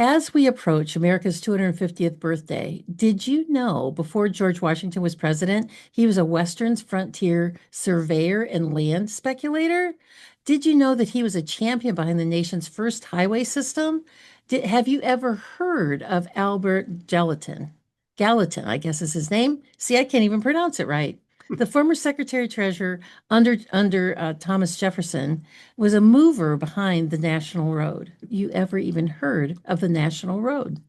As we approach America's 250th birthday, did you know before George Washington was president, he was a Western frontier surveyor and land speculator? Did you know that he was a champion behind the nation's first highway system? Have you ever heard of Albert Gallatin? Gallatin, I guess is his name. See, I can't even pronounce it right. The former Secretary Treasurer under Thomas Jefferson was a mover behind the National Road. You ever even heard of the National Road?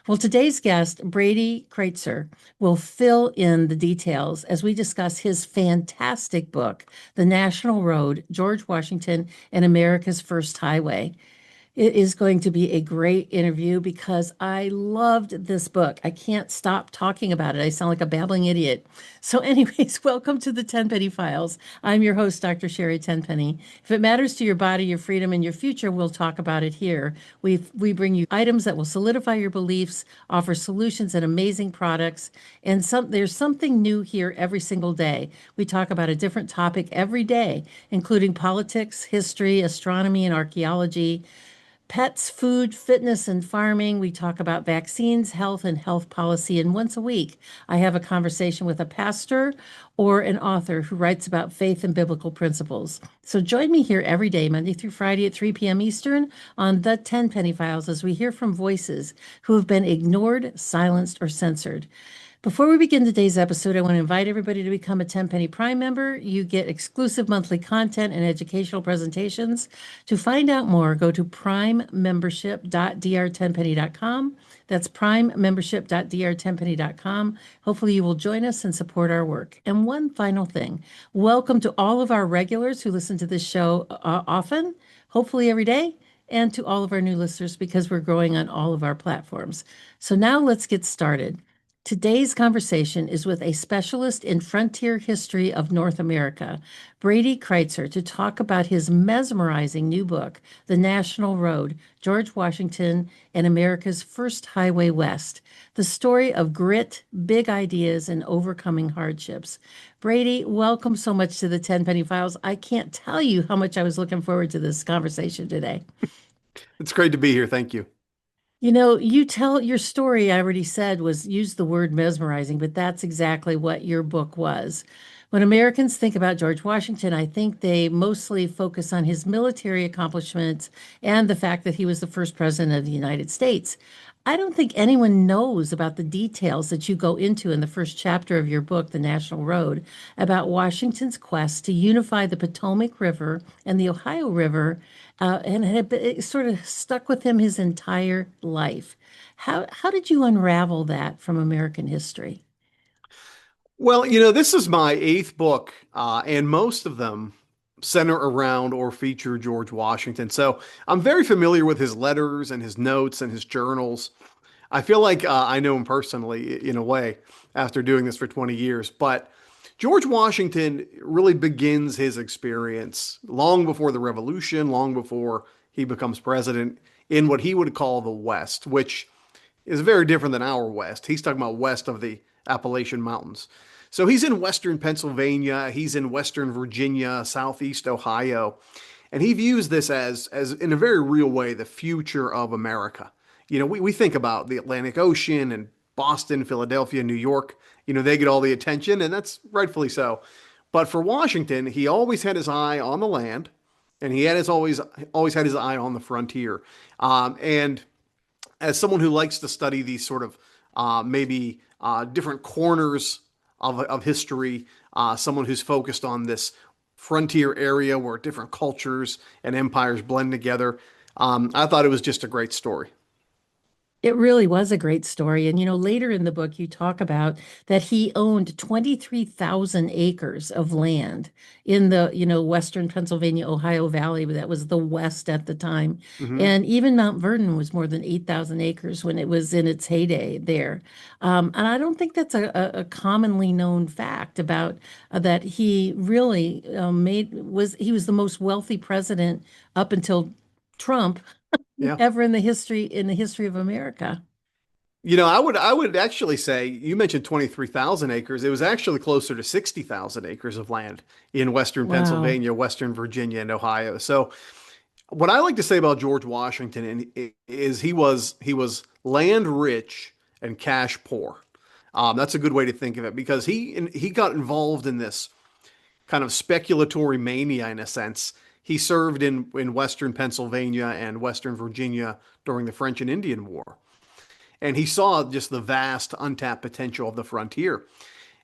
Well, today's guest, Brady Crytzer, will fill in the details as we discuss his fantastic book, The National Road, George Washington and America's First Highway. It is going to be a great interview because I loved this book. I can't stop talking about it. I sound like a babbling idiot. So, anyways, welcome to the Tenpenny Files. I'm your host, Dr. Sherri Tenpenny. If it matters to your body, your freedom, and your future, we'll talk about it here. We bring you items that will solidify your beliefs, offer solutions and amazing products, and there's something new here every single day. We talk about a different topic every day, including politics, history, astronomy, and archaeology. Pets, food, fitness, and farming. We talk about vaccines, health, and health policy. And once a week, I have a conversation with a pastor or an author who writes about faith and biblical principles. So join me here every day, Monday through Friday at 3 p.m. Eastern on the Tenpenny Files as we hear from voices who have been ignored, silenced, or censored. Before we begin today's episode, I want to invite everybody to become a Tenpenny Prime member. You get exclusive monthly content and educational presentations. To find out more, go to primemembership.drtenpenny.com. That's primemembership.drtenpenny.com. Hopefully you will join us and support our work. And one final thing, welcome to all of our regulars who listen to this show often, hopefully every day, and to all of our new listeners because we're growing on all of our platforms. So now let's get started. Today's conversation is with a specialist in frontier history of North America, Brady Crytzer, to talk about his mesmerizing new book, The National Road, George Washington and America's First Highway West, the story of grit, big ideas, and overcoming hardships. Brady, welcome so much to the Tenpenny Files. I can't tell you how much I was looking forward to this conversation today. It's great to be here. Thank you. You know, you tell your story, I already said, was use the word mesmerizing, but that's exactly what your book was. When Americans think about George Washington, I think they mostly focus on his military accomplishments and the fact that he was the first president of the United States. I don't think anyone knows about the details that you go into in the first chapter of your book, The National Road, about Washington's quest to unify the Potomac River and the Ohio River, and it sort of stuck with him his entire life. How did you unravel that from American history? Well, this is my eighth book, and most of them center around or feature George Washington. So I'm very familiar with his letters and his notes and his journals. I feel like I know him personally in a way after doing this for 20 years. But George Washington really begins his experience long before the Revolution, long before he becomes president in what he would call the West, which is very different than our West. He's talking about west of the Appalachian Mountains. So he's in Western Pennsylvania, he's in Western Virginia, Southeast Ohio, and he views this as in a very real way, the future of America. We think about the Atlantic Ocean and Boston, Philadelphia, New York, they get all the attention, and that's rightfully so. But for Washington, he always had his eye on the land, and he had his always had his eye on the frontier. And as someone who likes to study these sort of maybe different corners of history, someone who's focused on this frontier area where different cultures and empires blend together, I thought it was just a great story. It really was a great story. And, later in the book, you talk about that he owned 23,000 acres of land in the, Western Pennsylvania, Ohio Valley. That was the West at the time. Hmm. And even Mount Vernon was more than 8,000 acres when it was in its heyday there. And I don't think that's a commonly known fact about that he really he was the most wealthy president up until Trump Yeah. ever in the history of America. I would actually say you mentioned 23,000 acres. It was actually closer to 60,000 acres of land in Western Wow. Pennsylvania, Western Virginia, and Ohio. So what I like to say about George Washington is he was land rich and cash poor. That's a good way to think of it because he got involved in this kind of speculatory mania in a sense. He served in Western Pennsylvania and Western Virginia during the French and Indian War, and he saw just the vast untapped potential of the frontier.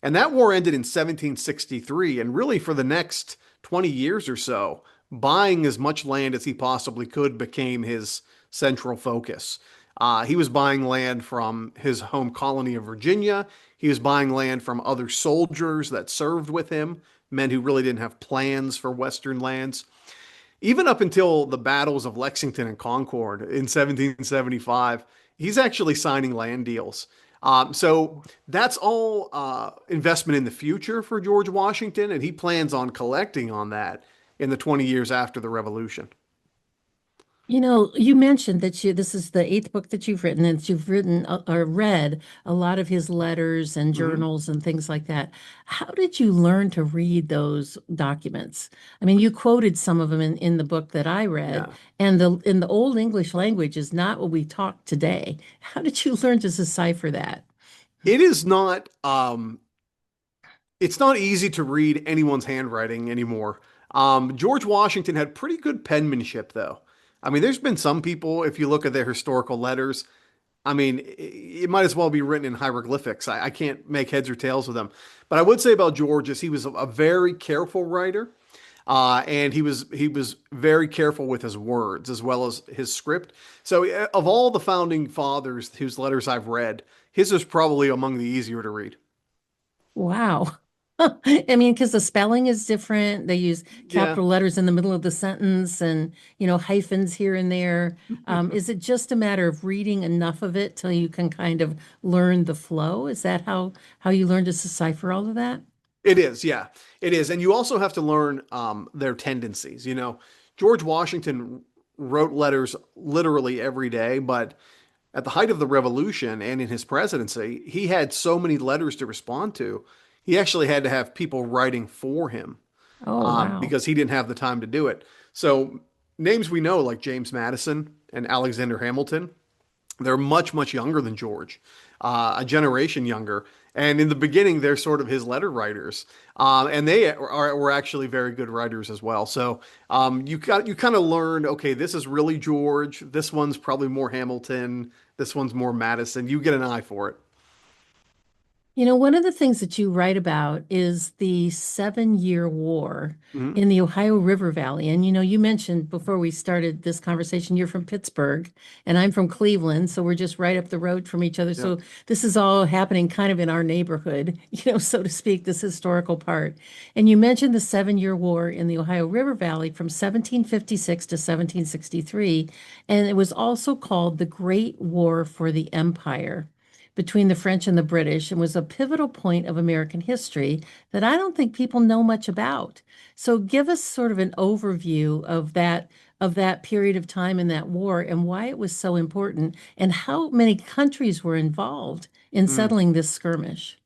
And that war ended in 1763, and really for the next 20 years or so, buying as much land as he possibly could became his central focus. He was buying land from his home colony of Virginia. He was buying land from other soldiers that served with him, men who really didn't have plans for Western lands. Even up until the battles of Lexington and Concord in 1775, he's actually signing land deals. So that's all investment in the future for George Washington, and he plans on collecting on that in the 20 years after the Revolution. You know, you mentioned that this is the eighth book that you've written, and that you've written or read a lot of his letters and Hmm. journals and things like that. How did you learn to read those documents? I mean, you quoted some of them in the book that I read, Yeah. and the in the Old English language is not what we talk today. How did you learn to decipher that? It is not it's not easy to read anyone's handwriting anymore. George Washington had pretty good penmanship, though. I mean, there's been some people, if you look at their historical letters, I mean, it might as well be written in hieroglyphics. I can't make heads or tails with them. But I would say about George is he was a very careful writer, and he was very careful with his words as well as his script. So, of all the founding fathers whose letters I've read, his is probably among the easier to read. Wow. I mean, because the spelling is different. They use Yeah. capital letters in the middle of the sentence and, hyphens here and there. Is it just a matter of reading enough of it till you can kind of learn the flow? Is that how you learn to decipher all of that? It is, yeah, it is. And you also have to learn their tendencies. George Washington wrote letters literally every day, but at the height of the revolution and in his presidency, he had so many letters to respond to. He actually had to have people writing for him Oh, wow. because he didn't have the time to do it. So names we know like James Madison and Alexander Hamilton, they're much, much younger than George, a generation younger. And in the beginning, they're sort of his letter writers, and were actually very good writers as well. So you kind of learn, okay, this is really George. This one's probably more Hamilton. This one's more Madison. You get an eye for it. One of the things that you write about is the 7-Year War Mhm. in the Ohio River Valley. And you mentioned before we started this conversation, you're from Pittsburgh and I'm from Cleveland. So we're just right up the road from each other. Yep. So this is all happening kind of in our neighborhood, so to speak, this historical part. And you mentioned the 7-Year War in the Ohio River Valley from 1756 to 1763. And it was also called the Great War for the Empire between the French and the British and was a pivotal point of American history that I don't think people know much about. So give us sort of an overview of that period of time in that war and why it was so important and how many countries were involved in Mm. settling this skirmish.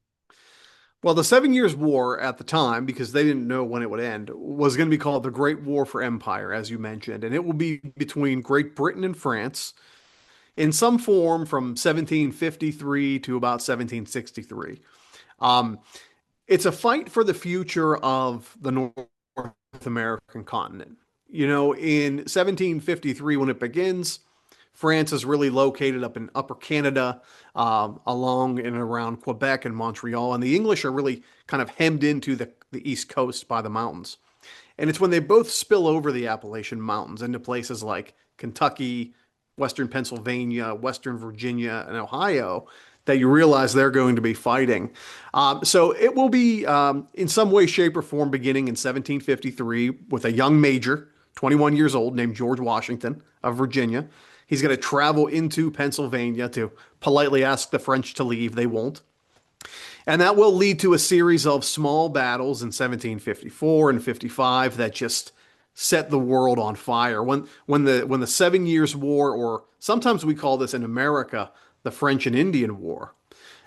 Well, the 7 Years' War at the time, because they didn't know when it would end, was going to be called the Great War for Empire, as you mentioned, and it will be between Great Britain and France in some form from 1753 to about 1763. Um, it's a fight for the future of the North American continent. In 1753, when it begins, France is really located up in Upper Canada, along and around Quebec and Montreal, and the English are really kind of hemmed into the East Coast by the mountains. And it's when they both spill over the Appalachian Mountains into places like Kentucky, Western Pennsylvania, Western Virginia, and Ohio that you realize they're going to be fighting. So it will be, in some way, shape, or form, beginning in 1753 with a young major, 21 years old, named George Washington of Virginia. He's going to travel into Pennsylvania to politely ask the French to leave. They won't. And that will lead to a series of small battles in 1754 and 55 that just set the world on fire. When the 7 Years' War, or sometimes we call this in America the French and Indian War,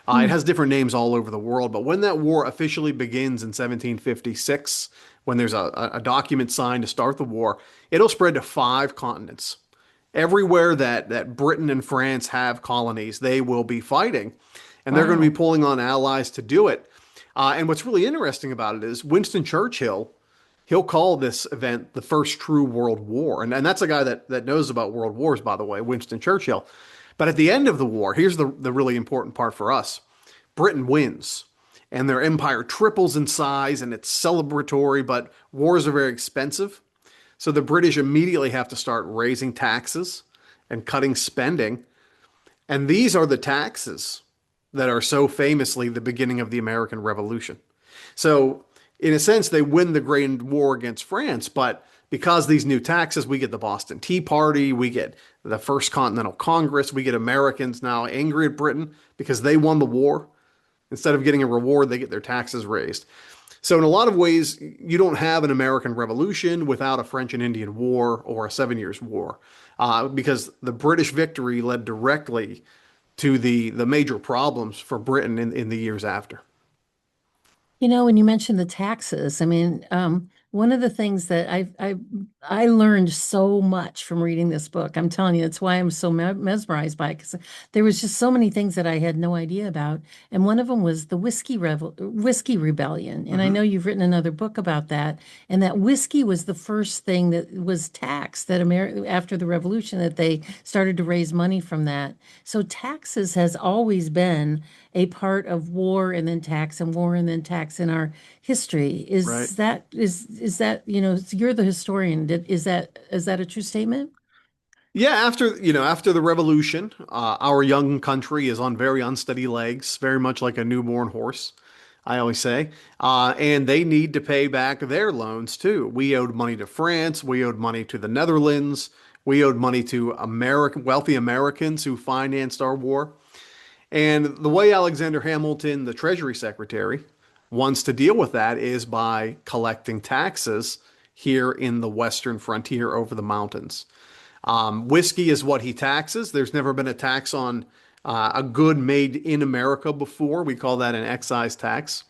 it Hmm. has different names all over the world, but when that war officially begins in 1756, when there's a document signed to start the war, it'll spread to 5 continents. Everywhere that Britain and France have colonies, they will be fighting, and they're going to be Wow. pulling on allies to do it. And what's really interesting about it is Winston Churchill, he'll call this event the first true world war. And that's a guy that knows about world wars, by the way, Winston Churchill. But at the end of the war, here's the really important part for us. Britain wins and their empire triples in size and it's celebratory, but wars are very expensive. So the British immediately have to start raising taxes and cutting spending. And these are the taxes that are so famously the beginning of the American Revolution. So, in a sense, they win the Great War against France, but because these new taxes, we get the Boston Tea Party, we get the First Continental Congress, we get Americans now angry at Britain because they won the war. Instead of getting a reward, they get their taxes raised. So, in a lot of ways, you don't have an American Revolution without a French and Indian War or a 7 Years' War, because the British victory led directly to the major problems for Britain in the years after. When you mentioned the taxes, I mean, one of the things that I learned so much from reading this book. I'm telling you, that's why I'm so mesmerized by it because there was just so many things that I had no idea about, and one of them was the whiskey rebellion. And I know Hmm. you've written another book about that, and that whiskey was the first thing that was taxed that America after the Revolution that they started to raise money from that. So taxes has always been a part of war and then tax and war and then tax in our history. Right. Is that, you're the historian. Is that a true statement? Yeah, after the revolution, our young country is on very unsteady legs, very much like a newborn horse, I always say. And they need to pay back their loans too. We owed money to France, we owed money to the Netherlands, we owed money to wealthy Americans who financed our war. And the way Alexander Hamilton, the Treasury Secretary, wants to deal with that is by collecting taxes here in the western frontier over the mountains. Whiskey is what he taxes. There's never been a tax on a good made in America before. We call that an excise tax.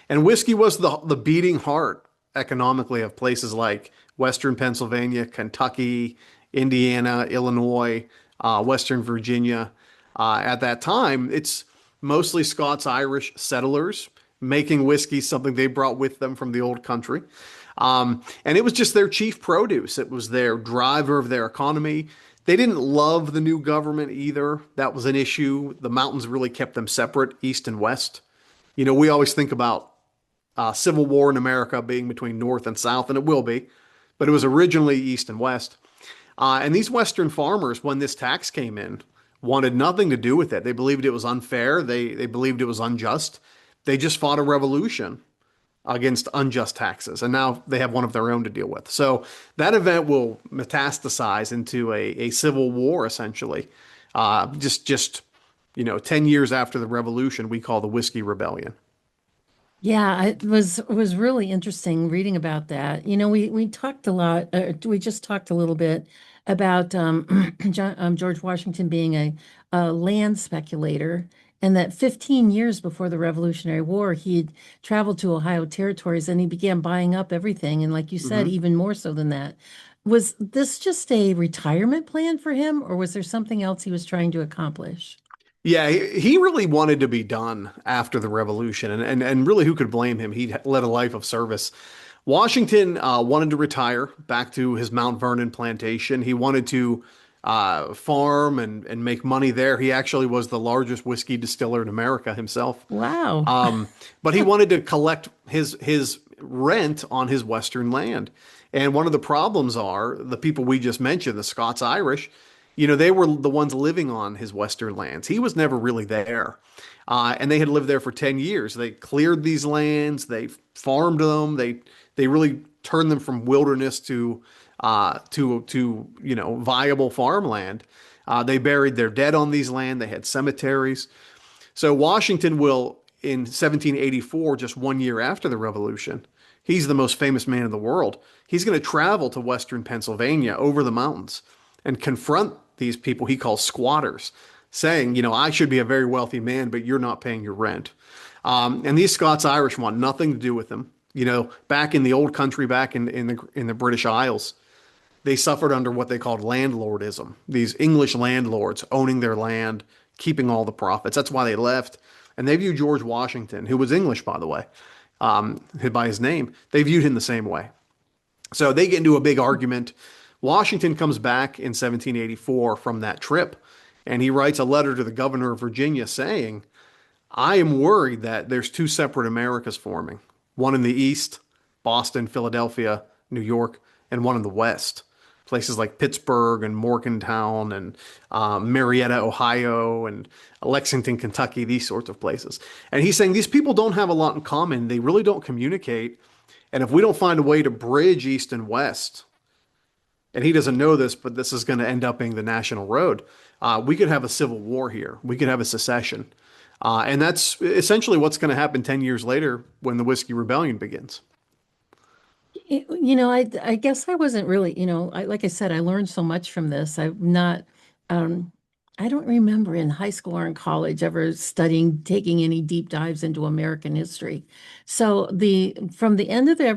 And whiskey was the beating heart economically of places like Western Pennsylvania, Kentucky, Indiana, Illinois, Western Virginia. At that time, it's mostly Scots-Irish settlers making whiskey something they brought with them from the old country. And it was just their chief produce. It was their driver of their economy. They didn't love the new government either. That was an issue. The mountains really kept them separate, east and west. We always think about civil war in America being between North and South, and it will be, but it was originally East and West. And these Western farmers, when this tax came in, wanted nothing to do with it. They believed it was unfair. They believed it was unjust. They just fought a revolution against unjust taxes, and now they have one of their own to deal with. So that event will metastasize into a civil war, essentially. Just 10 years after the revolution, we call the Whiskey Rebellion. Yeah, it was really interesting reading about that. We talked a lot. We just talked a little bit about George Washington being a land speculator, and that 15 years before the Revolutionary War, he'd traveled to Ohio territories and he began buying up everything. And like you said, Mhm. even more so than that. Was this just a retirement plan for him, or was there something else he was trying to accomplish? Yeah, he really wanted to be done after the revolution, and really, who could blame him? He led a life of service. Washington wanted to retire back to his Mount Vernon plantation. He wanted to farm and make money there. He actually was the largest whiskey distiller in America himself. Wow. Um, but he wanted to collect his rent on his western land. And one of the problems are the people we just mentioned, the Scots Irish, they were the ones living on his western lands. He was never really there. And they had lived there for 10 years. They cleared these lands, they farmed them, they really turned them from wilderness to viable farmland. They buried their dead on these land. They had cemeteries. So Washington will, in 1784, just 1 year after the Revolution, he's the most famous man in the world. He's going to travel to Western Pennsylvania over the mountains and confront these people he calls squatters, saying, I should be a very wealthy man, but you're not paying your rent. And these Scots Irish want nothing to do with him. Back in the old country, back in the British Isles, they suffered under what they called landlordism. These English landlords owning their land, keeping all the profits. That's why they left. And they viewed George Washington, who was English, by the way, by his name, they viewed him the same way. So they get into a big argument. Washington comes back in 1784 from that trip, and he writes a letter to the governor of Virginia saying, I am worried that there's two separate Americas forming, one in the east, Boston, Philadelphia, New York, and one in the west, places like Pittsburgh and Morgantown and Marietta, Ohio, and Lexington, Kentucky, these sorts of places. And he's saying these people don't have a lot in common. They really don't communicate. And if we don't find a way to bridge east and west, and he doesn't know this, but this is going to end up being the national road, we could have a civil war here. We could have a secession. And that's essentially what's going to happen 10 years later when the Whiskey Rebellion begins. I guess I wasn't really, like I said, I learned so much from this. Um, I don't remember in high school or in college ever taking any deep dives into American history. So from the end of the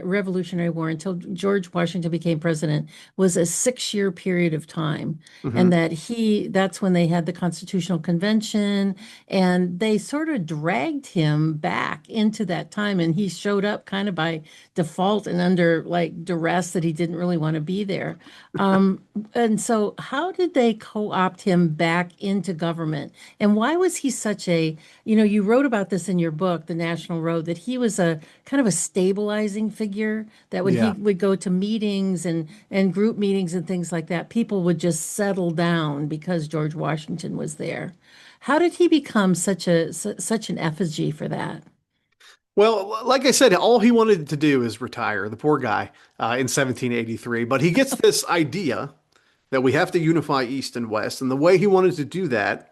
Revolutionary War until George Washington became president was a 6 year period of time. And Hmm. that's when they had the Constitutional Convention, and they sort of dragged him back into that time. And he showed up kind of by default and under like duress that he didn't really want to be there. And so, how did they co-opt him back into government? And why was he you wrote about this in your book, The National Road, that he was a kind of a stabilizing figure, that when he Yeah. would go to meetings and group meetings and things like that, people would just settle down because George Washington was there. How did he become such an effigy for that? Well, like I said, all he wanted to do is retire, the poor guy, in 1783. But he gets this idea that we have to unify East and West. And the way he wanted to do that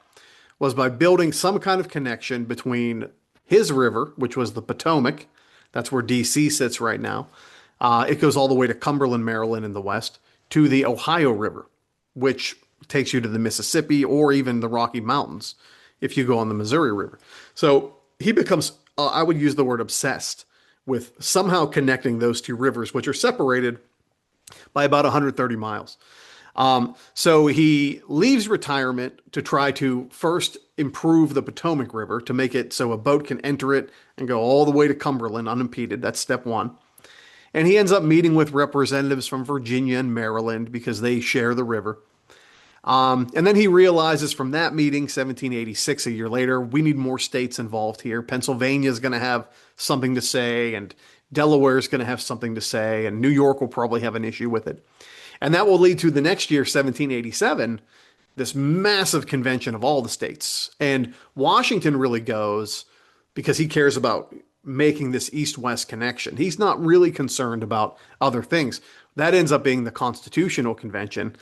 was by building some kind of connection between his river, which was the Potomac. That's where DC sits right now. It goes all the way to Cumberland, Maryland in the West, to the Ohio River, which takes you to the Mississippi or even the Rocky Mountains if you go on the Missouri River. So he becomes, I would use the word obsessed with somehow connecting those two rivers, which are separated by about 130 miles. So he leaves retirement to try to first improve the Potomac River to make it so a boat can enter it and go all the way to Cumberland unimpeded. That's step one. And he ends up meeting with representatives from Virginia and Maryland because they share the river. And then he realizes from that meeting, 1786, a year later, we need more states involved here. Pennsylvania is going to have something to say, and Delaware is going to have something to say, and New York will probably have an issue with it. And that will lead to the next year, 1787, this massive convention of all the states. And Washington really goes because he cares about making this east-west connection. He's not really concerned about other things. That ends up being the Constitutional Convention.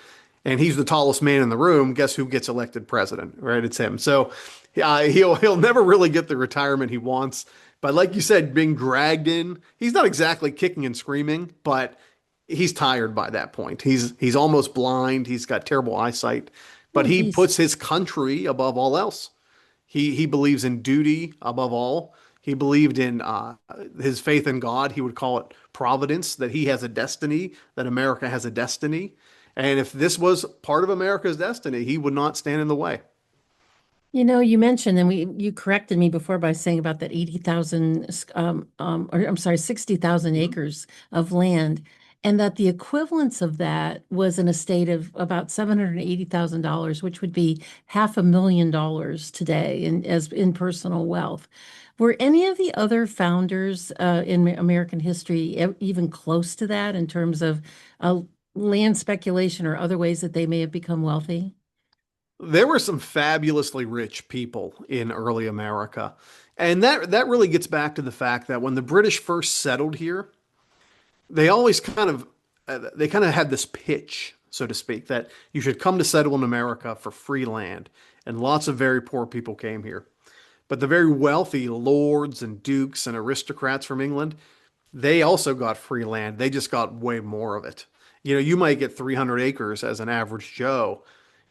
And he's the tallest man in the room. Guess who gets elected president? Right? It's him. So he'll never really get the retirement he wants. But like you said, being dragged in, he's not exactly kicking and screaming, but he's tired by that point. He's almost blind. He's got terrible eyesight, but Oh, he geez. puts his country above all else. He believes in duty above all. He believed in his faith in God. He would call it providence, that he has a destiny, that America has a destiny. And if this was part of America's destiny, he would not stand in the way. You mentioned, and you corrected me before by saying about that 80,000, or I'm sorry, 60,000 Mhm. acres of land, and that the equivalence of that was an estate of about $780,000, which would be $500,000 today in personal wealth. Were any of the other founders in American history even close to that in terms of uh, land speculation or other ways that they may have become wealthy? There were some fabulously rich people in early America. And that really gets back to the fact that when the British first settled here, they always kind of had this pitch, so to speak, that you should come to settle in America for free land. And lots of very poor people came here. But the very wealthy lords and dukes and aristocrats from England, they also got free land. They just got way more of it. You might get 300 acres as an average Joe.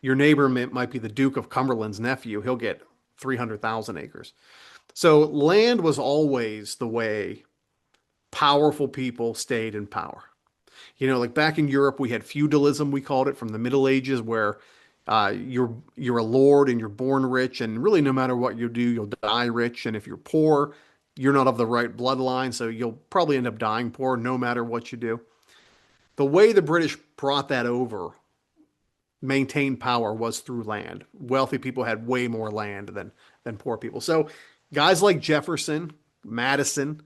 Your neighbor might be the Duke of Cumberland's nephew. He'll get 300,000 acres. So land was always the way powerful people stayed in power. Like back in Europe, we had feudalism, we called it, from the Middle Ages, where you're a lord and you're born rich, and really no matter what you do, you'll die rich. And if you're poor, you're not of the right bloodline, so you'll probably end up dying poor no matter what you do. The way the British brought that over, maintained power, was through land. Wealthy people had way more land than poor people. So guys like Jefferson, Madison,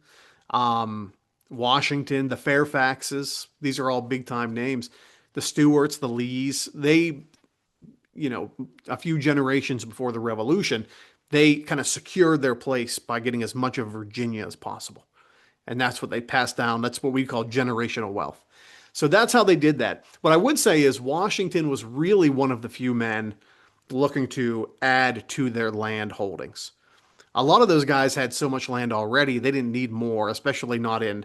um, Washington, the Fairfaxes, these are all big time names. The Stuarts, the Lees, a few generations before the Revolution, they kind of secured their place by getting as much of Virginia as possible. And that's what they passed down. That's what we call generational wealth. So that's how they did that. What I would say is Washington was really one of the few men looking to add to their land holdings. A lot of those guys had so much land already, they didn't need more, especially not in,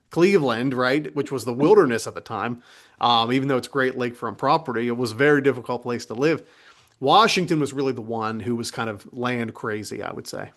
Cleveland, right, which was the wilderness at the time. Even though it's Great Lakefront property, it was a very difficult place to live. Washington was really the one who was kind of land crazy, I would say.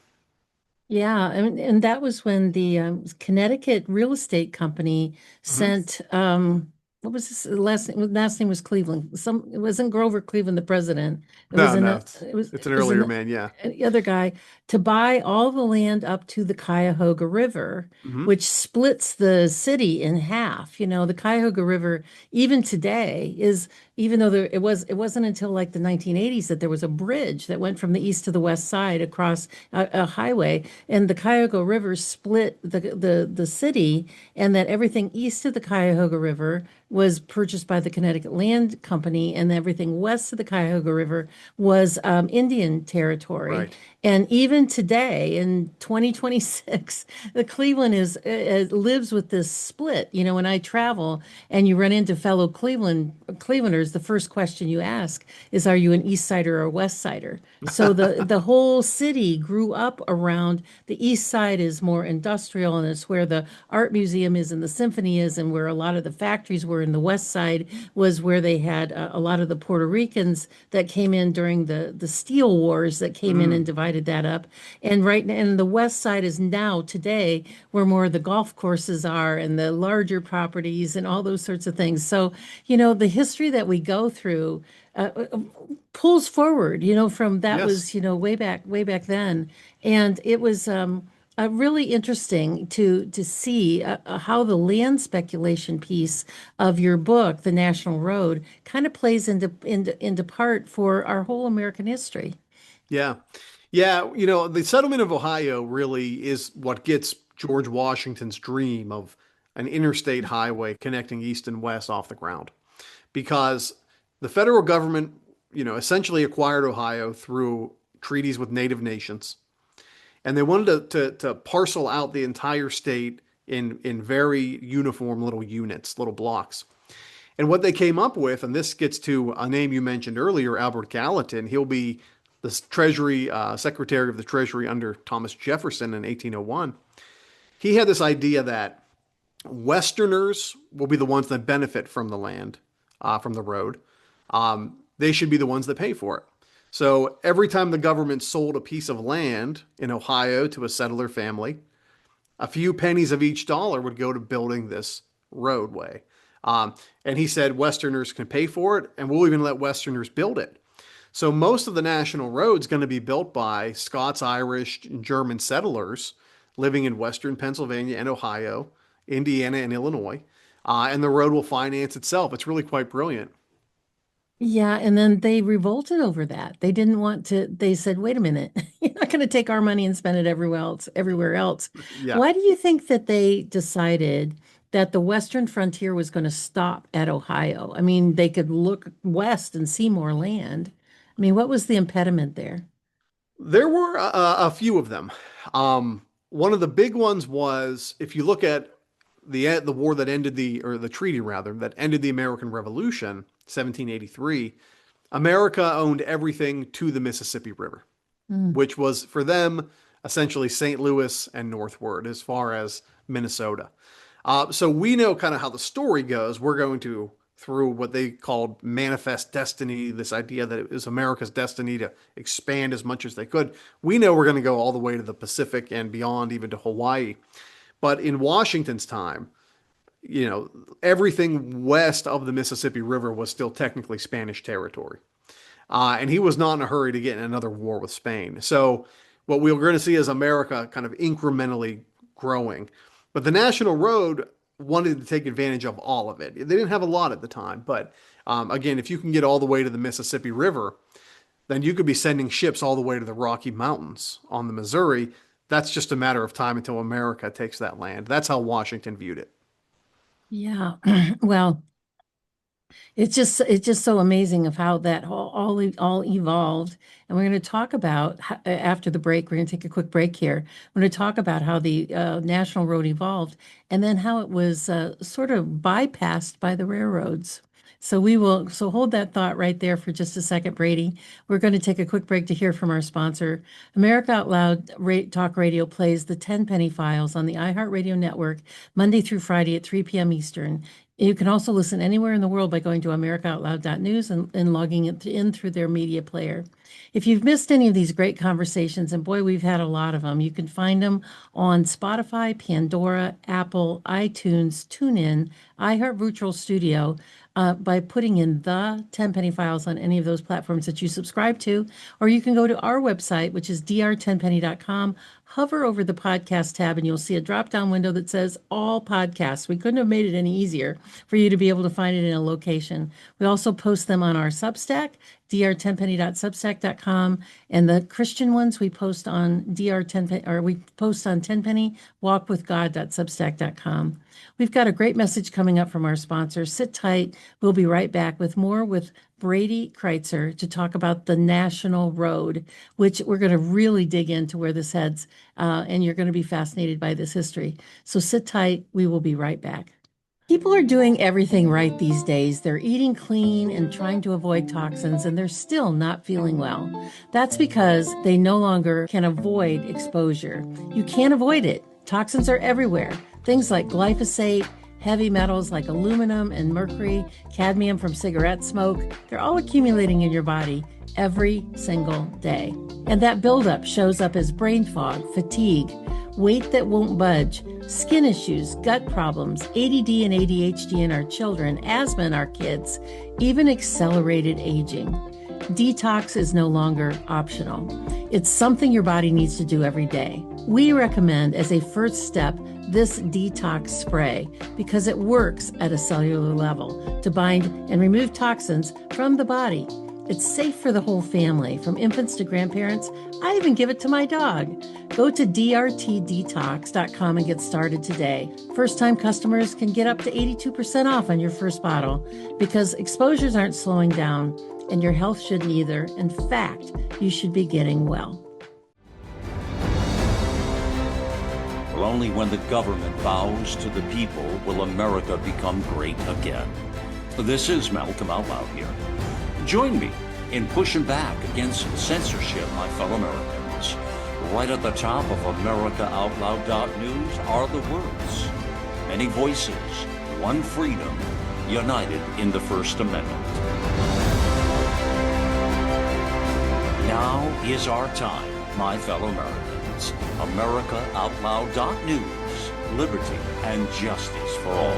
Yeah, and that was when the Connecticut Real Estate Company Hmm. sent what was this last name was Cleveland. It wasn't Grover Cleveland, the president. It was No, an no, it's an it was earlier an man, yeah. other guy to buy all the land up to the Cuyahoga River, Hmm. which splits the city in half. The Cuyahoga River, even today, is even though it wasn't until like the 1980s that there was a bridge that went from the east to the west side across a highway, and the Cuyahoga River split the city, and that everything east of the Cuyahoga River was purchased by the Connecticut Land Company, and everything west of the Cuyahoga River was Indian territory. Right. And even today, in 2026, the Cleveland lives with this split. When I travel and you run into fellow Clevelanders, the first question you ask is, "Are you an East Sider or a West Sider?" So the whole city grew up around the East Side is more industrial, and it's where the art museum is and the symphony is, and where a lot of the factories were. In the West Side was where they had a lot of the Puerto Ricans that came in during the steel wars that came in and Mm, divided that up. And the West Side is now today where more of the golf courses are and the larger properties and all those sorts of things. So, the history that we go through pulls forward, from that yes. was, way back then. And it was really interesting to see how the land speculation piece of your book, The National Road, kind of plays into part for our whole American history. Yeah. Yeah. The settlement of Ohio really is what gets George Washington's dream of an interstate highway connecting east and west off the ground. Because the federal government, essentially acquired Ohio through treaties with native nations. And they wanted to parcel out the entire state in very uniform little units, little blocks. And what they came up with, and this gets to a name you mentioned earlier, Albert Gallatin. He'll be the Treasury Secretary of the Treasury under Thomas Jefferson in 1801. He had this idea that Westerners will be the ones that benefit from the land, from the road. They should be the ones that pay for it. So every time the government sold a piece of land in Ohio to a settler family, a few pennies of each dollar would go to building this roadway. And he said Westerners can pay for it, and we'll even let Westerners build it. So most of the national road's going to be built by Scots, Irish, and German settlers living in Western Pennsylvania and Ohio, Indiana, and Illinois. And the road will finance itself. It's really quite brilliant. Yeah, and then they revolted over that. They didn't want to, they said, wait a minute, you're not going to take our money and spend it everywhere else. Yeah. Why do you think that they decided that the Western frontier was going to stop at Ohio? I mean, they could look west and see more land. I mean, what was the impediment there? There were a few of them. One of the big ones was if you look at the war that ended the treaty rather that ended the American Revolution, 1783. America owned everything to the Mississippi River, Mm. which was for them essentially St. Louis and northward as far as Minnesota. So we know kind of how the story goes. We're going to through what they called manifest destiny, this idea that it was America's destiny to expand as much as they could. We know we're going to go all the way to the Pacific and beyond, even to Hawaii. But in Washington's time, everything west of the Mississippi River was still technically Spanish territory. And he was not in a hurry to get in another war with Spain. So what we're going to see is America kind of incrementally growing. But the National Road wanted to take advantage of all of it. They didn't have a lot at the time, but again, if you can get all the way to the Mississippi River, then you could be sending ships all the way to the Rocky Mountains on the Missouri. That's just a matter of time until America takes that land. That's how Washington viewed it. Yeah. Well, it's just so amazing of how that all evolved. And we're going to talk about after the break. We're going to take a quick break here. We're going to talk about how the National Road evolved, and then how it was sort of bypassed by the railroads. So hold that thought right there for just a second, Brady. We're going to take a quick break to hear from our sponsor. America Out Loud Talk Radio plays the Tenpenny Files on the iHeartRadio network Monday through Friday at 3 p.m. Eastern. You can also listen anywhere in the world by going to americaoutloud.news and logging it in through their media player. If you've missed any of these great conversations, and boy, we've had a lot of them, you can find them on Spotify, Pandora, Apple, iTunes, TuneIn, iHeart Virtual Studio, by putting in the Tenpenny Files on any of those platforms that you subscribe to, or you can go to our website, which is drtenpenny.com, hover over the podcast tab, and you'll see a drop-down window that says all podcasts. We couldn't have made it any easier for you to be able to find it in a location. We also post them on our Substack, drtenpenny.substack.com, and the Christian ones we post on we post on tenpennywalkwithgod.substack.com. We've got a great message coming up from our sponsor. Sit tight. We'll be right back with more with Brady Crytzer to talk about the National Road, which we're going to really dig into where this heads, and you're going to be fascinated by this history. So sit tight. We will be right back. People are doing everything right these days. They're eating clean and trying to avoid toxins, and they're still not feeling well. That's because they no longer can avoid exposure. You can't avoid it. Toxins are everywhere. Things like glyphosate, heavy metals like aluminum and mercury, cadmium from cigarette smoke, they're all accumulating in your body every single day. And that buildup shows up as brain fog, fatigue, weight that won't budge, skin issues, gut problems, ADD and ADHD in our children, asthma in our kids, even accelerated aging. Detox is no longer optional. It's something your body needs to do every day. We recommend as a first step this detox spray because it works at a cellular level to bind and remove toxins from the body. It's safe for the whole family, from infants to grandparents. I even give it to my dog. Go to drtdetox.com and get started today. First-time customers can get up to 82% off on your first bottle because exposures aren't slowing down and your health shouldn't either. In fact, you should be getting well. Well, only when the government bows to the people will America become great again. This is Malcolm Out Loud here. Join me in pushing back against censorship, my fellow Americans. Right at the top of AmericaOutloud.news are the words, many voices, one freedom, united in the First Amendment. Now is our time, my fellow Americans. AmericaOutloud.news, liberty and justice for all.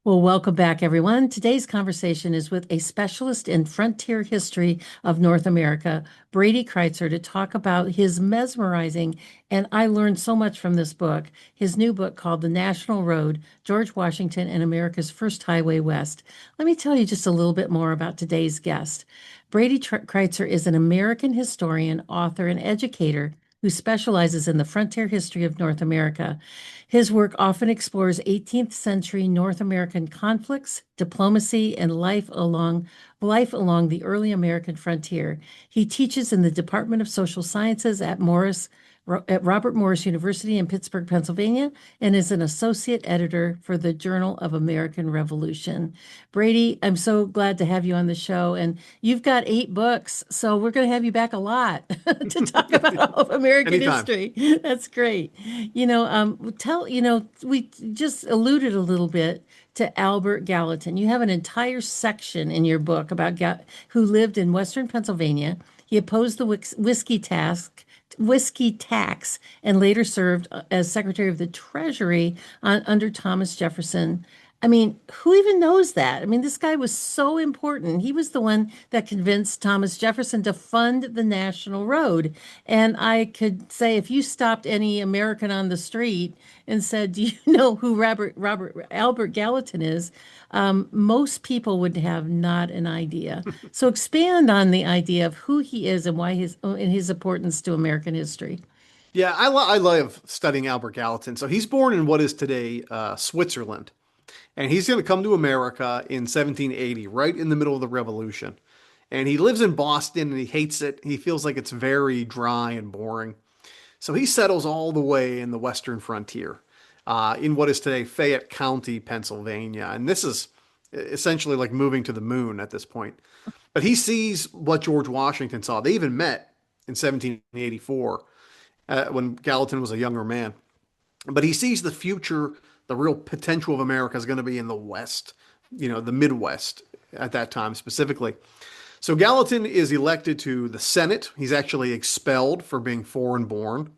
Well, welcome back, everyone. Today's conversation is with a specialist in frontier history of North America, Brady Crytzer, to talk about his mesmerizing, and I learned so much from this book, his new book called The National Road, George Washington and America's First Highway West. Let me tell you just a little bit more about today's guest. Brady Crytzer is an American historian, author, and educator who specializes in the frontier history of North America. His work often explores 18th century North American conflicts, diplomacy, and life along the early American frontier. He teaches in the Department of Social Sciences at Robert Morris University in Pittsburgh, Pennsylvania, and is an associate editor for the Journal of American Revolution. Brady, I'm so glad to have you on the show, and you've got 8 books, so we're going to have you back a lot to talk about all of American history. That's great. We just alluded a little bit to Albert Gallatin. You have an entire section in your book about who lived in Western Pennsylvania. He opposed the whiskey whiskey tax and later served as Secretary of the Treasury under Thomas Jefferson. I mean, who even knows that? I mean, this guy was so important. He was the one that convinced Thomas Jefferson to fund the national road. And I could say, if you stopped any American on the street and said, "Do you know who Robert Albert Gallatin is?" Most people would have not an idea. So expand on the idea of who he is and why his importance to American history. Yeah, I love studying Albert Gallatin. So he's born in what is today Switzerland, and he's going to come to America in 1780, right in the middle of the Revolution. And he lives in Boston and he hates it. He feels like it's very dry and boring. So he settles all the way in the western frontier, in what is today Fayette County, Pennsylvania. And this is essentially like moving to the moon at this point. But he sees what George Washington saw. They even met in 1784 when Gallatin was a younger man. But he sees the future, the real potential of America is going to be in the West, the Midwest at that time specifically. So Gallatin is elected to the Senate. He's actually expelled for being foreign born.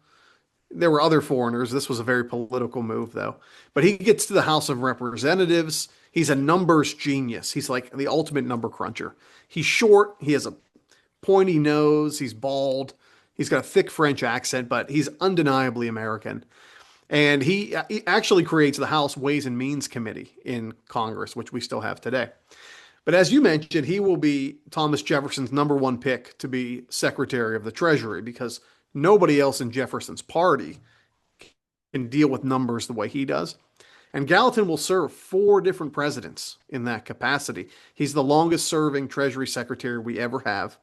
There were other foreigners. This was a very political move, though. But he gets to the House of Representatives. He's a numbers genius. He's like the ultimate number cruncher. He's short. He has a pointy nose. He's bald. He's got a thick French accent, but he's undeniably American. And he actually creates the House Ways and Means Committee in Congress, which we still have today. But as you mentioned, he will be Thomas Jefferson's number one pick to be Secretary of the Treasury because nobody else in Jefferson's party can deal with numbers the way he does. And Gallatin will serve 4 different presidents in that capacity. He's the longest serving Treasury Secretary we ever have.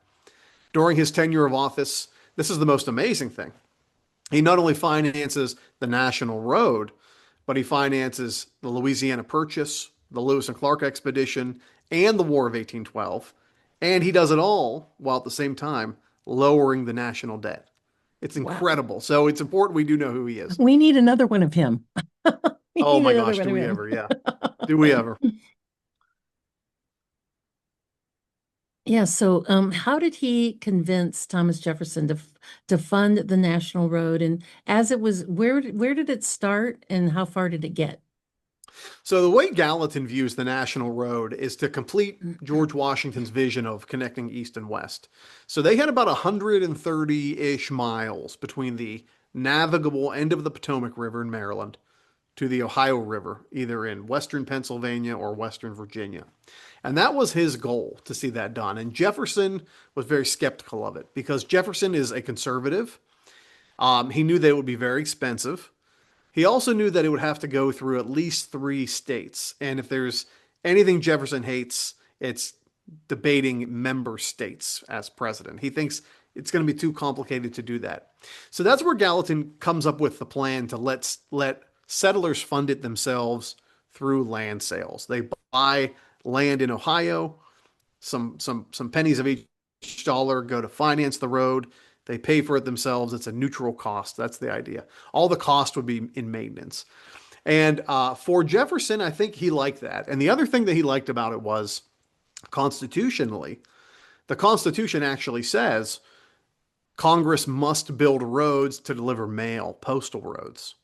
During his tenure of office, this is the most amazing thing. He not only finances the National Road, but he finances the Louisiana Purchase, the Lewis and Clark Expedition, and the War of 1812. And he does it all while at the same time lowering the national debt. It's Wow. incredible. So it's important we do know who he is. We need another one of him. We Oh need my another gosh, one do of we him. ever? Yeah. Do we ever? Yeah, so how did he convince Thomas Jefferson to fund the national road? And as it was, where did it start and how far did it get? So the way Gallatin views the National Road is to complete George Washington's vision of connecting East and West. So they had about 130-ish miles between the navigable end of the Potomac River in Maryland to the Ohio River, either in western Pennsylvania or western Virginia. And that was his goal to see that done. And Jefferson was very skeptical of it because Jefferson is a conservative. He knew that it would be very expensive. He also knew that it would have to go through at least 3 states. And if there's anything Jefferson hates, it's debating member states as president. He thinks it's going to be too complicated to do that. So that's where Gallatin comes up with the plan to let settlers fund it themselves through land sales. They buy land in Ohio, some pennies of each dollar go to finance the road. They pay for it themselves. It's a neutral cost. That's the idea. All the cost would be in maintenance. And for Jefferson, I think he liked that. And the other thing that he liked about it was constitutionally, the Constitution actually says Congress must build roads to deliver mail, postal roads.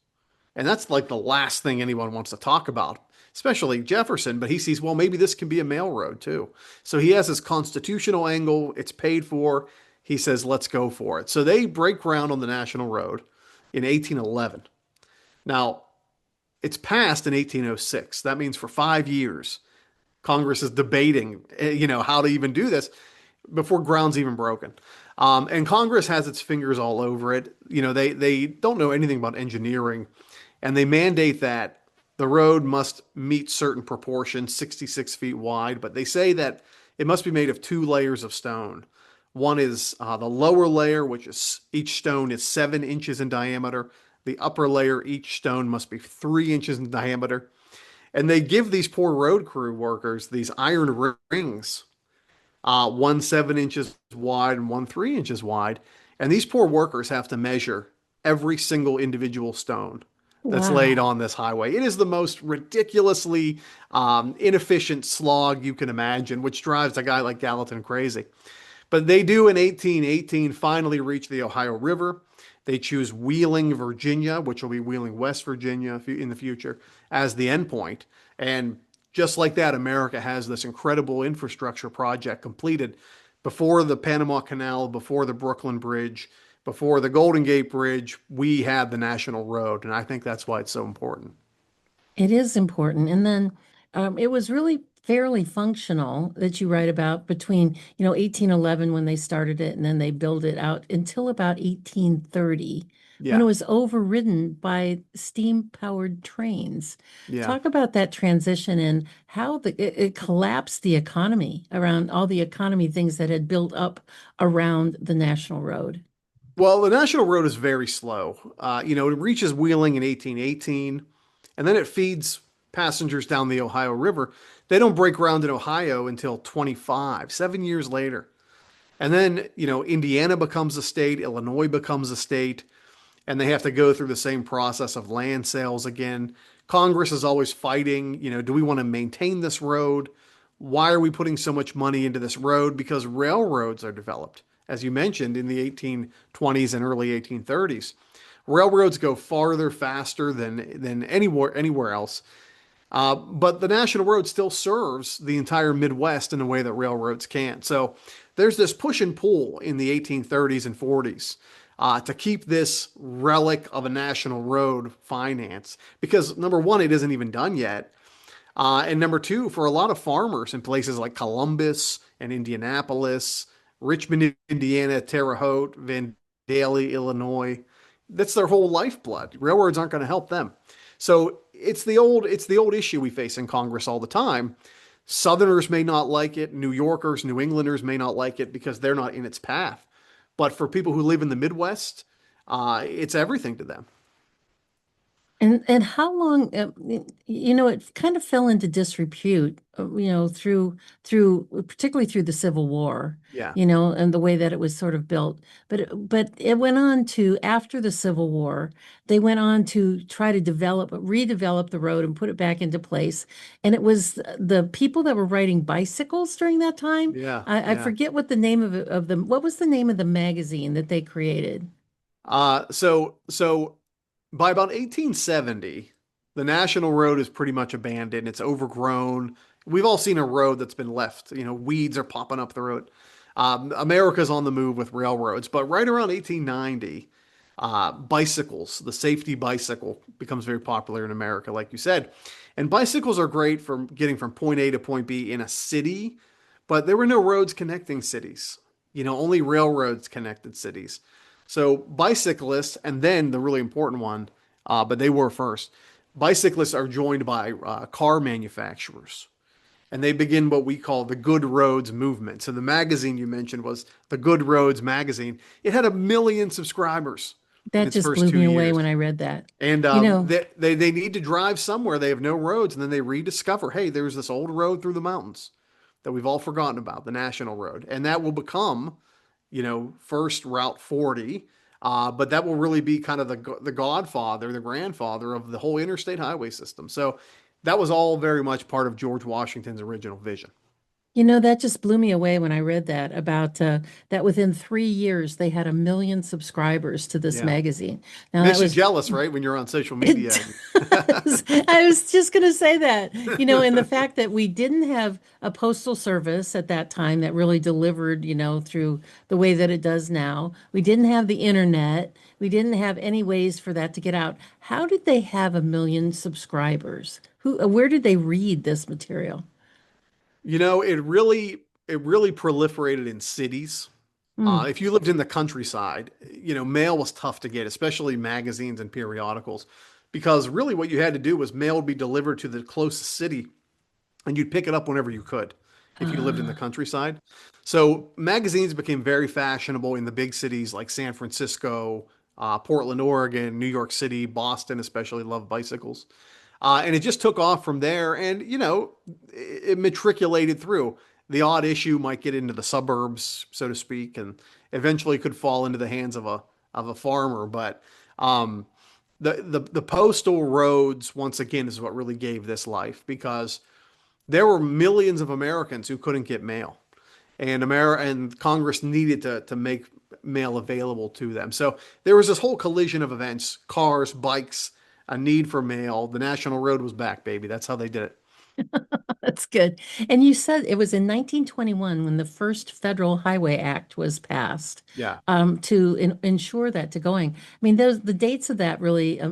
And that's like the last thing anyone wants to talk about, especially Jefferson. But he sees, well, maybe this can be a mail road too. So he has his constitutional angle. It's paid for. He says, let's go for it. So they break ground on the National Road in 1811. Now, it's passed in 1806. That means for 5 years, Congress is debating, how to even do this before ground's even broken. And Congress has its fingers all over it. They don't know anything about engineering, and they mandate that the road must meet certain proportions, 66 feet wide, but they say that it must be made of 2 layers of stone. One is the lower layer, which is each stone is 7 inches in diameter. The upper layer, each stone must be 3 inches in diameter. And they give these poor road crew workers these iron rings, one 7 inches wide and one 3 inches wide. And these poor workers have to measure every single individual stone that's laid Wow. on this highway. It is the most ridiculously inefficient slog you can imagine, which drives a guy like Gallatin crazy. But they do in 1818 finally reach the Ohio River. They choose Wheeling, Virginia, which will be Wheeling, West Virginia in the future, as the endpoint. And just like that, America has this incredible infrastructure project completed before the Panama Canal, before the Brooklyn Bridge, before the Golden Gate Bridge. We had the National Road, and I think that's why it's so important. It is important. And then it was really fairly functional that you write about between, 1811 when they started it and then they built it out until about 1830 when it Yeah, was overridden by steam-powered trains. yeah. Talk about that transition and how it collapsed the economy around all the economy things that had built up around the National Road. Well, the National Road is very slow. It reaches Wheeling in 1818, and then it feeds passengers down the Ohio River. They don't break ground in Ohio until 25, 7 years later. And then, Indiana becomes a state, Illinois becomes a state, and they have to go through the same process of land sales again. Congress is always fighting, do we want to maintain this road? Why are we putting so much money into this road? Because railroads are developed, as you mentioned, in the 1820s and early 1830s. Railroads go farther, faster than anywhere else. But the National Road still serves the entire Midwest in a way that railroads can't. So there's this push and pull in the 1830s and 40s to keep this relic of a national road financed. Because number one, it isn't even done yet. And number two, for a lot of farmers in places like Columbus and Indianapolis, Richmond, Indiana, Terre Haute, Vandalia, Illinois, that's their whole lifeblood. Railroads aren't going to help them. So it's the old issue we face in Congress all the time. Southerners may not like it, New Yorkers, New Englanders may not like it because they're not in its path. But for people who live in the Midwest, it's everything to them. And how long, it kind of fell into disrepute, through particularly through the Civil War, Yeah. and the way that it was sort of built. But it went on to after the Civil War, they went on to try to redevelop the road and put it back into place. And it was the people that were riding bicycles during that time. Yeah. I Yeah. forget what the name of them. What was the name of the magazine that they created? So by about 1870, the National Road is pretty much abandoned. It's overgrown. We've all seen a road that's been left. Weeds are popping up the road. America's on the move with railroads, but right around 1890, bicycles, the safety bicycle becomes very popular in America, like you said. And bicycles are great for getting from point A to point B in a city, but there were no roads connecting cities. Only railroads connected cities. So bicyclists, and then the really important one, but they were first. Bicyclists are joined by car manufacturers, and they begin what we call the Good Roads movement. So the magazine you mentioned was the Good Roads magazine. It had 1 million subscribers in That its just first blew two me away years. when I read that. And You know, they need to drive somewhere. They have no roads, and then they rediscover, hey, there's this old road through the mountains that we've all forgotten about, the National Road, and that will become, first Route 40. But that will really be kind of the godfather, the grandfather of the whole interstate highway system. So that was all very much part of George Washington's original vision. that just blew me away when I read that about that within 3 years they had 1 million subscribers to this Yeah. magazine. Now that Makes you was jealous, right? When you're on social it media. does. I was just going to say that, and the fact that we didn't have a postal service at that time that really delivered, through the way that it does now. We didn't have the internet. We didn't have any ways for that to get out. How did they have 1 million subscribers? Where did they read this material? It really proliferated in cities. Hmm. If you lived in the countryside, mail was tough to get, especially magazines and periodicals, because really what you had to do was mail would be delivered to the closest city, and you'd pick it up whenever you could if you lived in the Ah, countryside. So magazines became very fashionable in the big cities like San Francisco, Portland, Oregon, New York City, Boston, especially loved bicycles. And it just took off from there. And, it matriculated through. The odd issue might get into the suburbs, so to speak, and eventually could fall into the hands of a farmer. But the postal roads, once again, is what really gave this life because there were millions of Americans who couldn't get mail. and Congress needed to make mail available to them. So there was this whole collision of events: cars, bikes, a need for mail. The national road was back, baby. That's how they did it. That's good. And you said it was in 1921 when the first Federal Highway Act was passed, Yeah. to ensure that to going. I mean, the dates of that really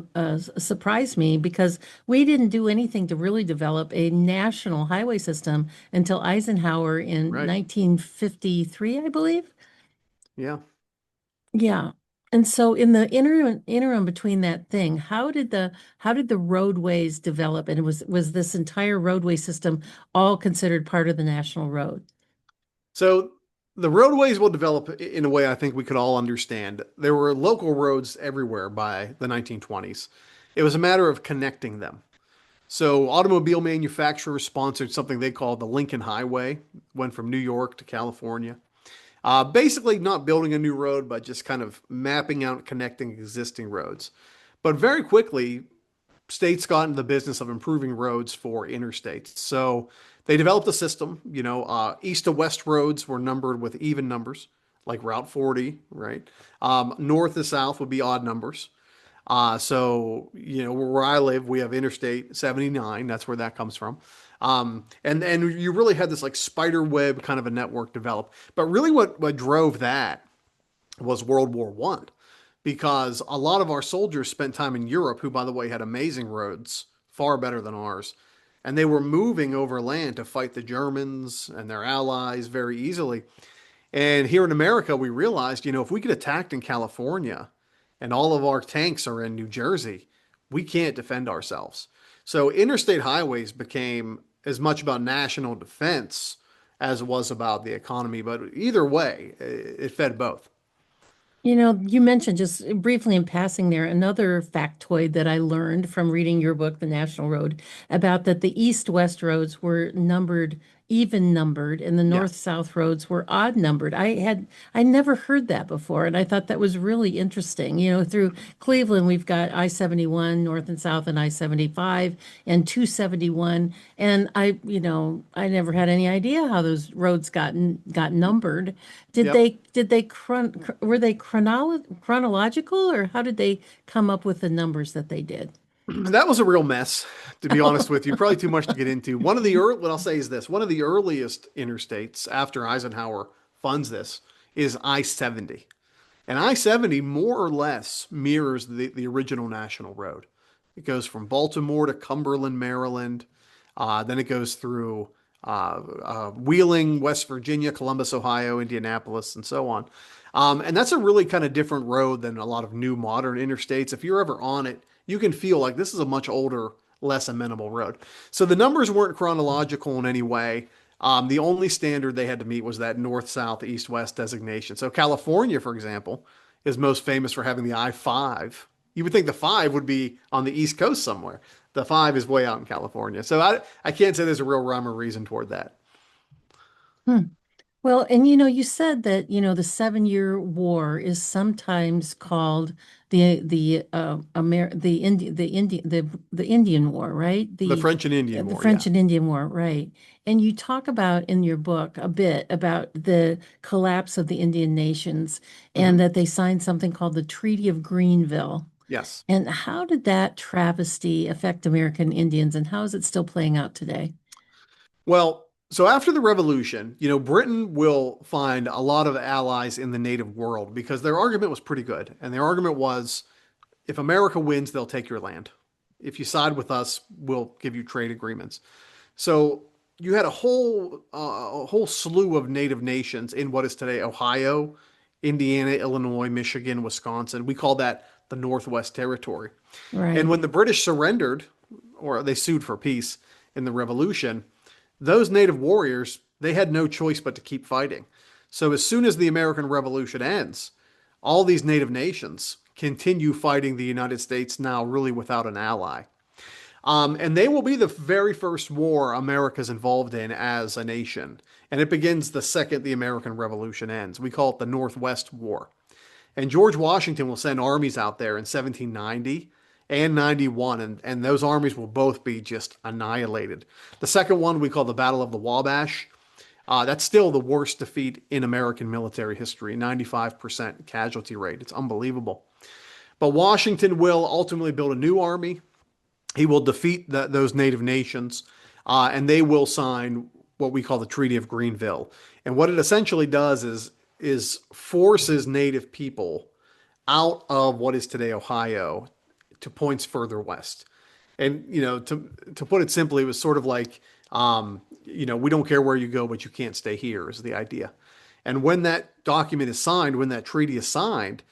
surprised me because we didn't do anything to really develop a national highway system until Eisenhower in Right. 1953, I believe. Yeah. Yeah. And so in the interim between that thing, how did the roadways develop? And was this entire roadway system all considered part of the national road? So the roadways will develop in a way I think we could all understand. There were local roads everywhere by the 1920s. It was a matter of connecting them. So automobile manufacturers sponsored something they called the Lincoln Highway, went from New York to California. Basically, not building a new road, but just kind of mapping out connecting existing roads. But very quickly, states got into the business of improving roads for interstates. So they developed a system. East to west roads were numbered with even numbers, like Route 40, right? North to south would be odd numbers. Where I live, we have Interstate 79. That's where that comes from. And you really had this like spider web kind of a network develop. But really what drove that was World War One, because a lot of our soldiers spent time in Europe, who, by the way, had amazing roads, far better than ours. And they were moving overland to fight the Germans and their allies very easily. And here in America, we realized, if we get attacked in California and all of our tanks are in New Jersey, we can't defend ourselves. So interstate highways became as much about national defense as it was about the economy. But either way, it fed both. You mentioned just briefly in passing there another factoid that I learned from reading your book, The National Road, about that the east-west roads were even numbered, and the Yes. north-south roads were odd numbered. I never heard that before, and I thought that was really interesting. Through Cleveland, we've got I-71 north and south, and I-75 and 271, and I never had any idea how those roads got numbered. Yep. Were they chronological, or how did they come up with the numbers that they did? That was a real mess, to be honest with you. Probably too much to get into. What I'll say is this: one of the earliest interstates after Eisenhower funds this is I-70. And I-70 more or less mirrors the original national road. It goes from Baltimore to Cumberland, Maryland. Then it goes through Wheeling, West Virginia, Columbus, Ohio, Indianapolis, and so on. And that's a really kind of different road than a lot of new modern interstates. If you're ever on it, you can feel like this is a much older, less amenable road. So the numbers weren't chronological in any way. The only standard they had to meet was that north, south, east, west designation. So California, for example, is most famous for having the I-5. You would think the 5 would be on the East Coast somewhere. The 5 is way out in California. So I can't say there's a real rhyme or reason toward that. Hmm. Well, and you said that, the 7-Year War is sometimes called the Indian War, right? The The French and Indian the War, French yeah. and Indian War, right? And you talk about in your book a bit about the collapse of the Indian nations and Hmm. that they signed something called the Treaty of Greenville. Yes. And how did that travesty affect American Indians, and how is it still playing out today? Well, so after the revolution, Britain will find a lot of allies in the native world because their argument was pretty good. And their argument was, if America wins, they'll take your land. If you side with us, we'll give you trade agreements. So you had a whole slew of native nations in what is today Ohio, Indiana, Illinois, Michigan, Wisconsin. We call that the Northwest Territory. And Right. when the British surrendered, or they sued for peace in the Revolution, those native warriors, they had no choice but to keep fighting. So as soon as the American Revolution ends, all these native nations continue fighting the United States now really without an ally. And they will be the very first war America's involved in as a nation. And it begins the second the American Revolution ends. We call it the Northwest War. And George Washington will send armies out there in 1790 and 91, and those armies will both be just annihilated. The second one we call the Battle of the Wabash. That's still the worst defeat in American military history, 95% casualty rate. It's unbelievable. But Washington will ultimately build a new army. He will defeat those native nations, and they will sign what we call the Treaty of Greenville. And what it essentially does is forces native people out of what is today Ohio to points further west. And to put it simply, it was sort of like, we don't care where you go, but you can't stay here is the idea. And when that document is signed, when that treaty is signed,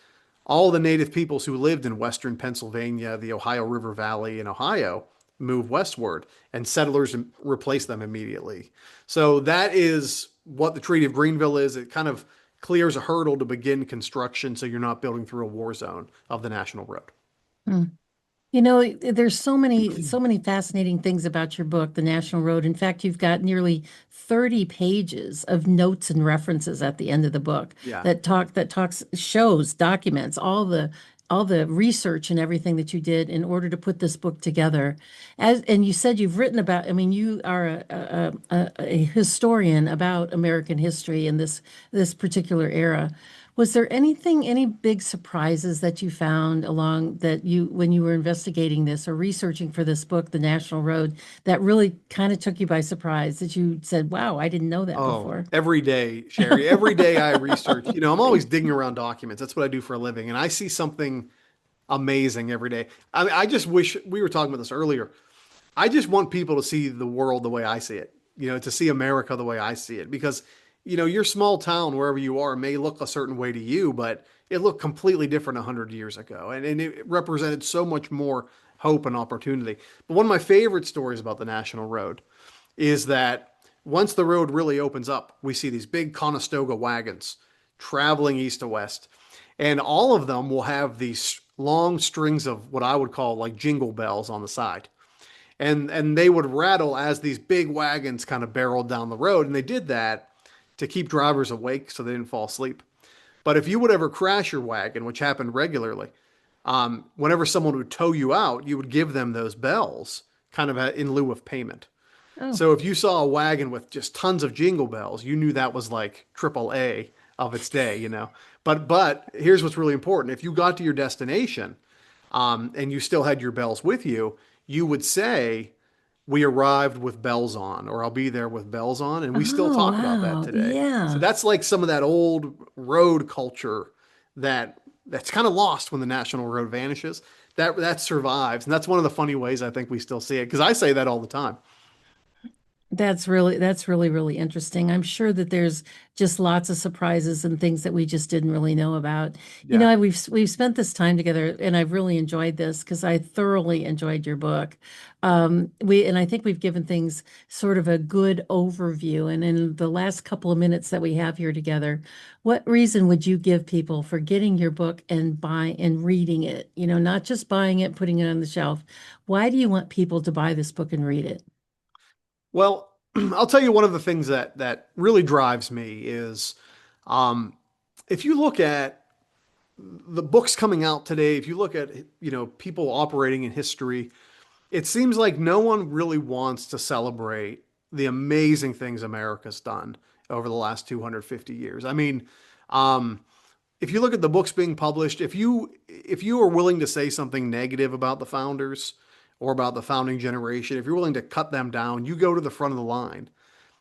all the native peoples who lived in western Pennsylvania, the Ohio River Valley in Ohio, move westward, and settlers replace them immediately. So that is what the Treaty of Greenville is. It kind of clears a hurdle to begin construction, so you're not building through a war zone of the National Road. Hmm. There's so many fascinating things about your book, The National Road. In fact, you've got nearly 30 pages of notes and references at the end of the book Yeah. shows, documents, all the research and everything that you did in order to put this book together. And you said you've written about, I mean, you are a historian about American history in this particular era. Was there any big surprises that you found when you were investigating this or researching for this book, The National Road, that really kind of took you by surprise that you said, wow, I didn't know that Oh, before? every day, Sherry. Every day I research. I'm always digging around documents. That's what I do for a living. And I see something amazing every day. I mean, I just wish we were talking about this earlier. I just want people to see the world the way I see it, to see America the way I see it. Because, your small town, wherever you are, may look a certain way to you, but it looked completely different 100 years ago. And it represented so much more hope and opportunity. But one of my favorite stories about the National Road is that once the road really opens up, we see these big Conestoga wagons traveling east to west. And all of them will have these long strings of what I would call like jingle bells on the side. And they would rattle as these big wagons kind of barreled down the road. And they did that to keep drivers awake so they didn't fall asleep. But if you would ever crash your wagon, which happened regularly, whenever someone would tow you out, you would give them those bells kind of in lieu of payment. Oh, So if you saw a wagon with just tons of jingle bells, you knew that was like triple A of its day. But here's what's really important. If you got to your destination, and you still had your bells with you, you would say, we arrived with bells on, or I'll be there with bells on. And we still oh, talk about that wow. today. So Yeah. that's like some of that old road culture that's kind of lost when the National Road vanishes. That survives. And that's one of the funny ways I think we still see it. Because I say that all the time. That's really, really interesting. I'm sure that there's just lots of surprises and things that we just didn't really know about. Yeah. We've spent this time together and I've really enjoyed this because I thoroughly enjoyed your book. And I think we've given things sort of a good overview. And in the last couple of minutes that we have here together, what reason would you give people for getting your book and reading it? Not just buying it, putting it on the shelf. Why do you want people to buy this book and read it? Well, I'll tell you one of the things that really drives me is um, if you look at the books coming out today, if you look at people operating in history, it seems like no one really wants to celebrate the amazing things America's done over the last 250 years. I mean, um, if you look at the books being published, if you are willing to say something negative about the founders or about the founding generation, if you're willing to cut them down, you go to the front of the line.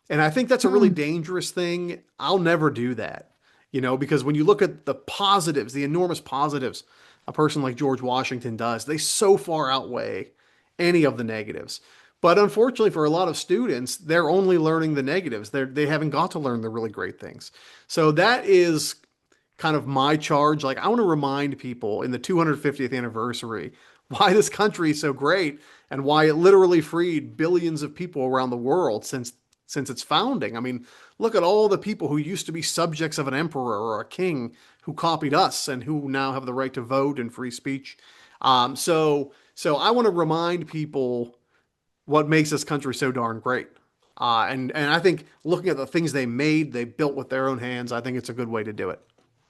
And I think that's a really Hmm. dangerous thing. I'll never do that, because when you look at the positives, the enormous positives a person like George Washington does, they so far outweigh any of the negatives. But unfortunately, for a lot of students, they're only learning the negatives. They haven't got to learn the really great things. So that is kind of my charge. Like, I want to remind people in the 250th anniversary why this country is so great and why it literally freed billions of people around the world since its founding. I mean, look at all the people who used to be subjects of an emperor or a king who copied us and who now have the right to vote and free speech. So I want to remind people what makes this country so darn great. And I think looking at the things they built with their own hands, I think it's a good way to do it.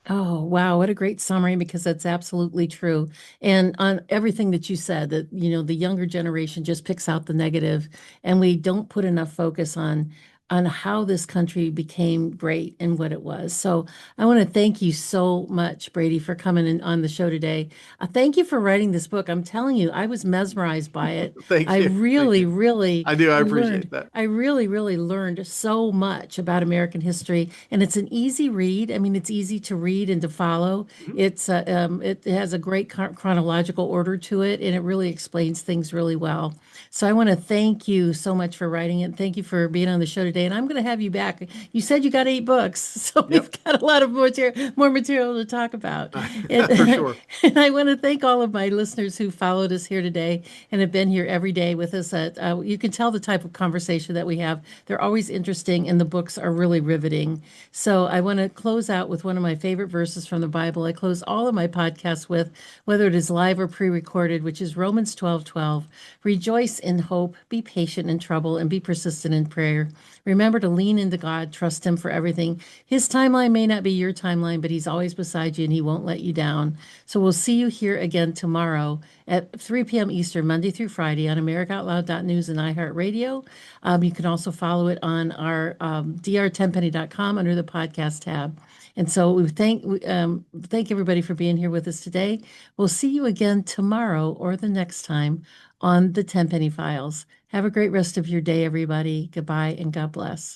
Oh, wow. What a great summary because that's absolutely true. And on everything that you said, that, the younger generation just picks out the negative and we don't put enough focus on on how this country became great and what it was. So I want to thank you so much, Brady, for coming in on the show today. Thank you for writing this book. I'm telling you, I was mesmerized by it. Thank I you. Thank really, you. really I do. I learned. appreciate that. I really, really learned so much about American history, and it's an easy read. I mean, it's easy to read and to follow. Mhm. It has a great chronological order to it, and it really explains things really well. So I want to thank you so much for writing it. Thank you for being on the show today. And I'm going to have you back. You said you got 8 books, so we've Yep. got a lot of more material to talk about. And, For sure. and I want to thank all of my listeners who followed us here today and have been here every day with us. You can tell the type of conversation that we have. They're always interesting, and the books are really riveting. So I want to close out with one of my favorite verses from the Bible. I close all of my podcasts with, whether it is live or pre-recorded, which is Romans 12:12. Rejoice in hope, be patient in trouble, and be persistent in prayer. Remember to lean into God, trust Him for everything. His timeline may not be your timeline, but He's always beside you and He won't let you down. So we'll see you here again tomorrow at 3 p.m. Eastern, Monday through Friday on AmericaOutloud.news and iHeartRadio. You can also follow it on our drtenpenny.com under the podcast tab. And so we thank everybody for being here with us today. We'll see you again tomorrow or the next time on the Tenpenny Files. Have a great rest of your day, everybody. Goodbye and God bless.